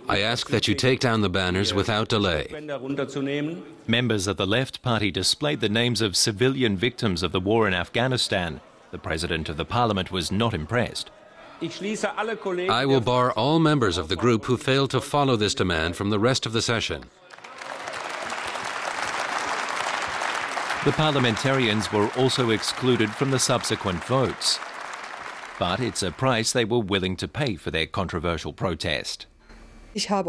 I ask that you take down the banners without delay. Members of the Left Party displayed the names of civilian victims of the war in Afghanistan. The President of the Parliament was not impressed. I will bar all members of the group who fail to follow this demand from the rest of the session. The parliamentarians were also excluded from the subsequent votes. But it's a price they were willing to pay for their controversial protest. I've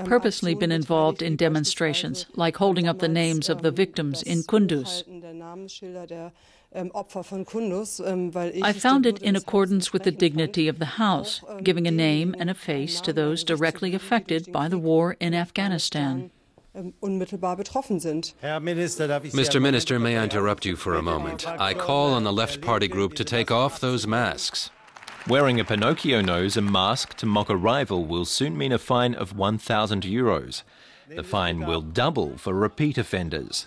purposely been involved in demonstrations, like holding up the names of the victims in Kunduz. I found it in accordance with the dignity of the House, giving a name and a face to those directly affected by the war in Afghanistan. Mr. Minister, may I interrupt you for a moment? I call on the Left Party group to take off those masks. Wearing a Pinocchio nose and mask to mock a rival will soon mean a fine of €1,000. The fine will double for repeat offenders.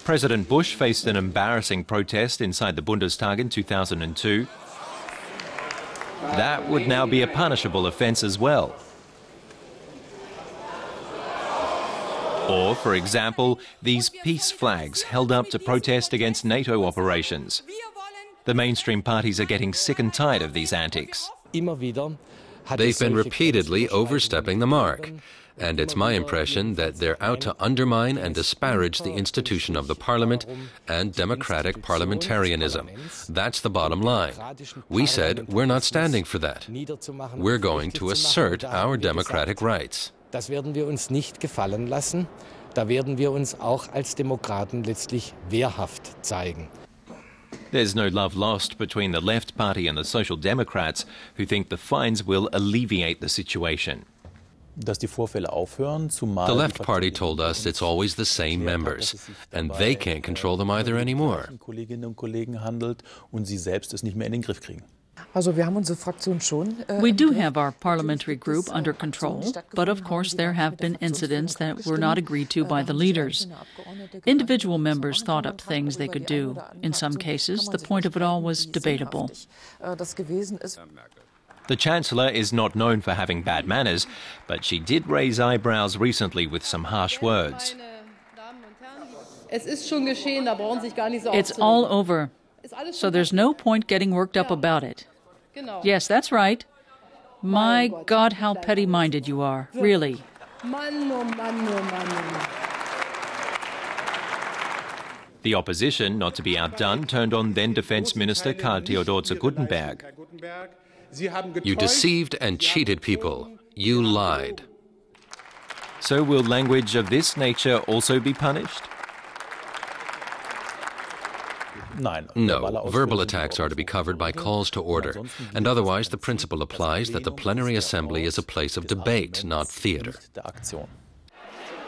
President Bush faced an embarrassing protest inside the Bundestag in 2002. That would now be a punishable offence as well. Or, for example, these peace flags held up to protest against NATO operations. The mainstream parties are getting sick and tired of these antics. They've been repeatedly overstepping the mark. And it's my impression that they're out to undermine and disparage the institution of the Parliament and democratic parliamentarianism. That's the bottom line. We said we're not standing for that. We're going to assert our democratic rights. Das werden wir uns nicht gefallen lassen. Da werden wir uns auch als Demokraten letztlich wehrhaft zeigen. There's no love lost between the Left Party and the Social Democrats, who think the fines will alleviate the situation. The Left Party told us it's always the same members, and they can't control them either anymore. We do have our parliamentary group under control, but of course there have been incidents that were not agreed to by the leaders. Individual members thought up things they could do. In some cases, the point of it all was debatable. The Chancellor is not known for having bad manners, but she did raise eyebrows recently with some harsh words. It's all over, so there's no point getting worked up about it. Yes, that's right. My God, how petty-minded you are, really. The opposition, not to be outdone, turned on then Defence Minister Karl Theodor zu Guttenberg. You deceived and cheated people. You lied. So will language of this nature also be punished? No, verbal attacks are to be covered by calls to order, and otherwise the principle applies that the plenary assembly is a place of debate, not theatre.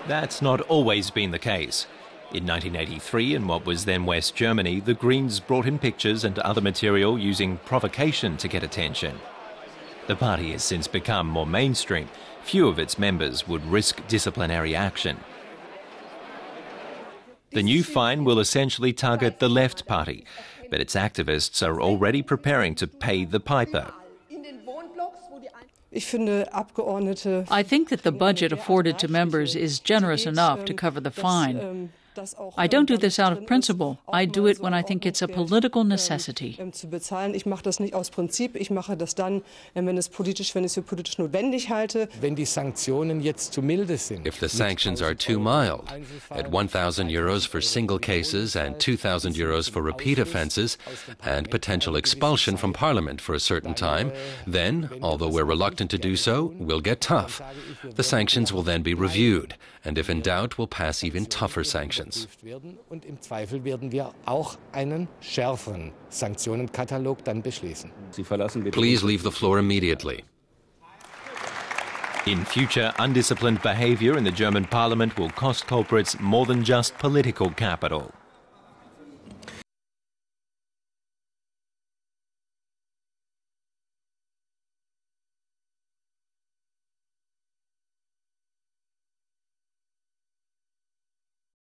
That's not always been the case. In 1983, in what was then West Germany, the Greens brought in pictures and other material using provocation to get attention. The party has since become more mainstream. Few of its members would risk disciplinary action. The new fine will essentially target the Left Party, but its activists are already preparing to pay the piper. I think that the budget afforded to members is generous enough to cover the fine. I don't do this out of principle. I do it when I think it's a political necessity. If the sanctions are too mild, at €1,000 for single cases and €2,000 for repeat offences, and potential expulsion from Parliament for a certain time, then, although we're reluctant to do so, we'll get tough. The sanctions will then be reviewed, and if in doubt, we'll pass even tougher sanctions. Und im Zweifel werden wir auch einen schärferen Sanktionenkatalog dann beschließen. Please leave the floor immediately. In future, undisciplined behaviour in the German parliament will cost culprits more than just political capital.